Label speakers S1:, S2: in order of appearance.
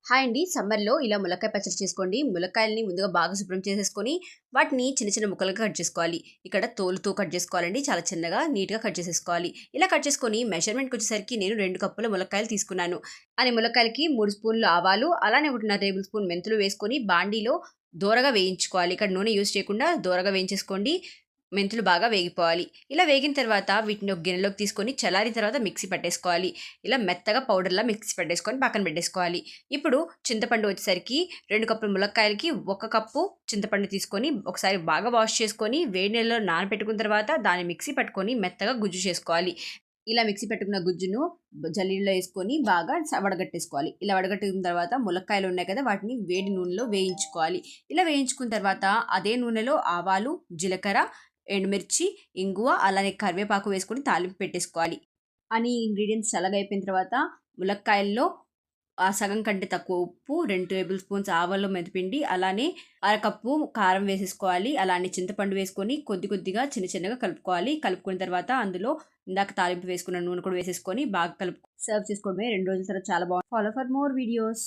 S1: Hi అండి. సమ్మర్‌లో ఇలా ములక్కాయ పచ్చడి చేసుకోండి. ములక్కాయలని ముందుగా బాగా శుభ్రం చేసేసుకొని, వాటిని చిన్న చిన్న ముక్కలుగా కట్ చేసుకోవాలి. ఇక్కడ తోలుతో కట్ చేసుకోవాలండి. చాలా చిన్నగా, నీట్‌గా కట్ చేసేసుకోవాలి. ఇలా కట్ చేసుకొని మెజర్‌మెంట్‌కొచ్చేసరికి నేను 2 కప్పుల ములక్కాయలు తీసుకున్నాను. అన్ని ములక్కాయలకి 3 స్పూన్లు ఆవాలు, అలానే 1½ టేబుల్ స్పూన్ మెంతులు వేసుకొని బాండీలో దోరగా వేయించుకోవాలి. ఇక్కడ నూనె యూజ్ చేయకుండా దోరగా వేయించేసుకోండి. మెంతులు బాగా వేగిపోవాలి. ఇలా వేగిన తర్వాత వీటిని ఒక గిన్నెలోకి తీసుకొని చల్లారిన తర్వాత మిక్సీ పట్టేసుకోవాలి. ఇలా మెత్తగా పౌడర్‌లా మిక్సీ పట్టేసుకొని పక్కన పెట్టేసుకోవాలి. ఇప్పుడు చింతపండు వచ్చేసరికి 2 కప్పుల ములక్కాయలకి 1 కప్పు చింతపండు తీసుకొని ఒకసారి బాగా వాష్ చేసుకొని వేడి నీళ్ళలో నానబెట్టుకున్న తర్వాత దాన్ని మిక్సీ పట్టుకొని మెత్తగా గుజ్జు చేసుకోవాలి. ఇలా మిక్సీ పెట్టుకున్న గుజ్జును జల్లీలో ఏసుకొని బాగా వడగట్టేసుకోవాలి. ఇలా వడగట్టిన తర్వాత ములక్కాయలు ఉన్నాయి కదా! వాటిని వేడి నూనెలో వేయించుకోవాలి. ఇలా వేయించుకున్న తర్వాత అదే నూనెలో ఆవాలు, జీలకర్ర, ఎండుమిర్చి, ఇంగువ, అలానే కరివేపాకు వేసుకొని తాలింపు పెట్టేసుకోవాలి. అన్ని ఇంగ్రీడియెంట్స్ చల్లగయిపోయిన తర్వాత ములక్కాయల్లో సగం కంటే తక్కువ ఉప్పు, 2 టేబుల్ స్పూన్స్ ఆవాలు, మెంతిపిండి, అలానే అరకప్పు కారం వేసేసుకోవాలి. అలానే చింతపండు వేసుకొని కొద్ది కొద్దిగా చిన్న చిన్నగా కలుపుకోవాలి. కలుపుకున్న తర్వాత అందులో ఇందాక తాలింపు వేసుకున్న నూనె కూడా వేసేసుకొని బాగా సర్వ్ చేసుకోవడమే. 2 రోజుల తర్వాత చాలా ఫాలో ఫర్ మోర్ వీడియోస్.